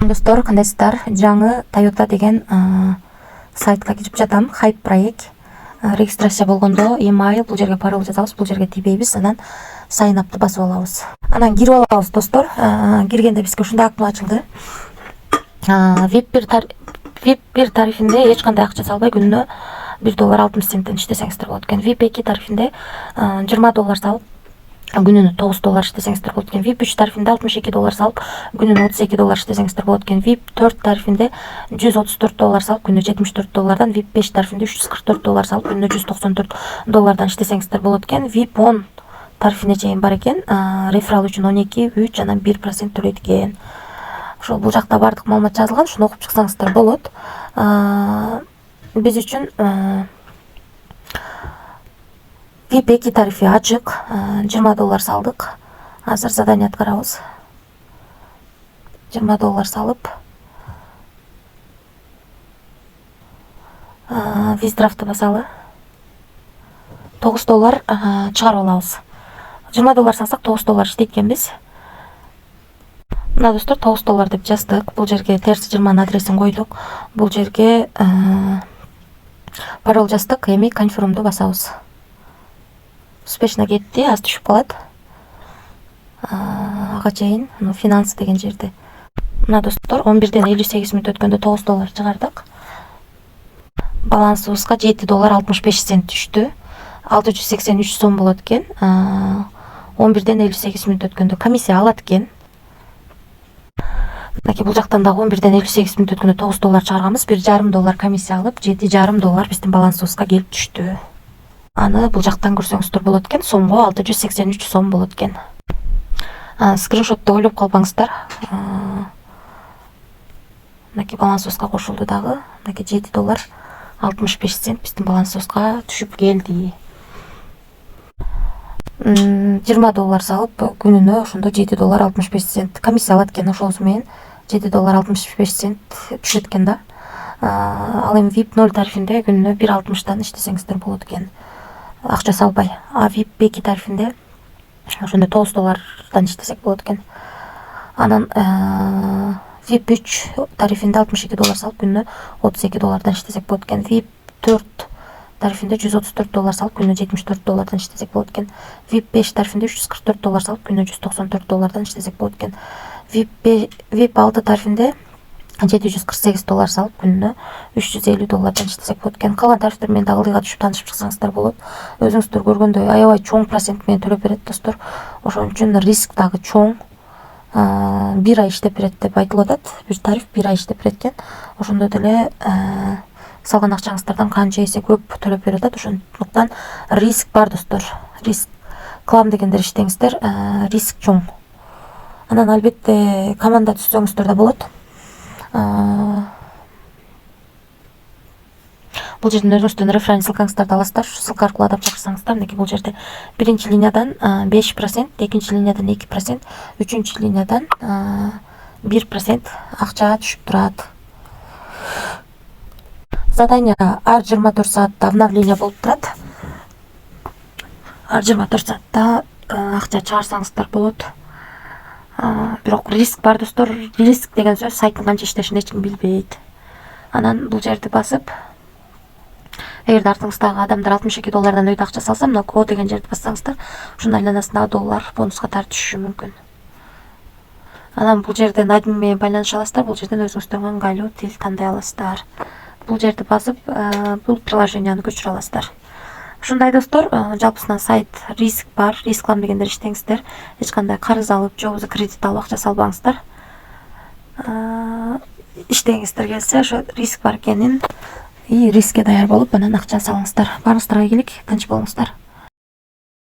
Достор, кандайсыздар? Жаңы Toyota деген сайтка кирип жатам. Хайп проект. Регистрация болгондо email, бул жерге пароль жазабыз, бул жерге тийбейбиз, анан sign up'ты басып алабыз. Анан кирип алабыз, достор. Киргенде бизге ушундай актылар ачылды. VIP 1 тарифинде эч кандай акча салбай күнүнө $1.60 иштесеңиздер болот экен. VIP 2 тарифинде $20 салып күнүнө $9 иштесеңиздер болот экен. VIP 3 тарифинде $62 салып күнүнө $32 иштесеңиздер болот экен. VIP 4 тарифинде $134 салып күнүнө $74, VIP 5 тарифинде $344 салып күнүнө $194 иштесеңиздер болот экен. VIP 10 тарифине чейин бар экен. Реферал үчүн 12, 3 жана 1% төлөйт экен. Ошол бул жакта бардык маалымат жазылган, ушуну окуп чыксаңыздар болот. Биз үчүн VIP 2 тарифи ачык, $20 салдык. Азыр задание аткарабыз. $20 салып, виздрафты басалы. $9 чыгарып алабыз. $20 салсак $9 иштейт экенбиз. Мына достор, $9 деп жаздык. Бул жерге терс 20 адресин койдук. Бул жерге пароль жаздык. Эми конфирмду басабыз. Успешно кетти, аз түшүп калат. Ага чейин финанс деген жерде. Мына достор, 11ден 58 мүнөт өткөндө $9 чыгардык. Балансыбызга $7.65 түштү. 683 сом болот экен. 11ден 58 мүнөт өткөндө комиссия алат экен. Мынакей бул жактан дагы 11ден 58 мүнөт өткөндө $9 чыгарганбыз. $1.5 комиссия алып, $7.5 биздин балансыбызга келип түштү. Аны бул жактан көрсөңүздөр болот экен. Сомго 683 сом болот экен. Скриншотто ойлоп калбаңыздар. Мынакей балансыбызга кошулду дагы. Мынакей $7.65 биздин балансыбызга түшүп келди. $20 салып күнүнө ошондо $7.65 комиссия алат экен. Ошол менен $7.65 түшөт экен да. Ал эми VIP 0 тарифинде күнүнө 1.60 иштесеңиздер болот экен. Акча салбай. VIP 2 тарифинде ошондо $9 иштесек болот экен. Анан VIP 3 тарифинде $62 салып күнүнө $32 иштесек болот экен. VIP 4 тарифинде $134 салып күнүнө $74 иштесек болот экен. VIP 5 тарифинде $344 салып күнүнө $194 иштесек болот экен. VIP 6 тарифинде $748 салып күнүнө $350 иштесек болот экен. Калган тарифтер менен дагы ылдыйга түшүп таанышып чыксаңыздар болот. Өзүңүздөр көргөндөй аябай чоң процент менен төлөп берет достор. Ошон үчүн риск дагы чоң. 1 ай иштеп берет деп айтылып атат. Бир тариф 1 ай иштеп берет экен. Ошондо деле салган акчаңыздардан канча эсе көп төлөп берет атат. Ошондуктан риск бар достор. Риск клам дегендер иштеңиздер, риск чоң. Анан албетте команда түзсөңүздөр да болот. Бул жерден өзүңүздүн референс ссылкаңыздарды аласыздар. Ушу ссылка аркылуу адап чакырсаңыздар, мынакей бул жерде биринчи линиядан 5%, экинчи линиядан 2%, үчүнчү линиядан 1% акча түшүп турат. Задание ар 24 саатта обновление болуп турат. Ар 24 саатта акча чыгарсаңыздар болот. Бирок риск бар достор. Риск деген сөз сайттын канча иштешин эч ким билбейт. Анан бул жерди басып, эгерде артыңыздагы адамдар $62 өйдө акча салса, мына код деген жерди бассаңыздар, ушунун айланасында $1 бонуска тарт түшүшү мүмкүн. Анан бул жерден админ менен байланыша аласыздар, бул жерден өзүңүздөргө ыңгайлуу тил тандай аласыздар. Бул жерди басып, бул приложенияны көчүрө аласыздар. Ушундай достор, жалпысынан сайт риск бар, рисклам дегендер иштеңиздер. Эч кандай карыз алып, же болбосо кредит алып акча салбаңыздар. Иштеңиздер келсе, ошо риск бар экенин и рискке даяр болуп, анан акча салыңыздар. Баарыңыздарга ийгилик, тынч болуңуздар.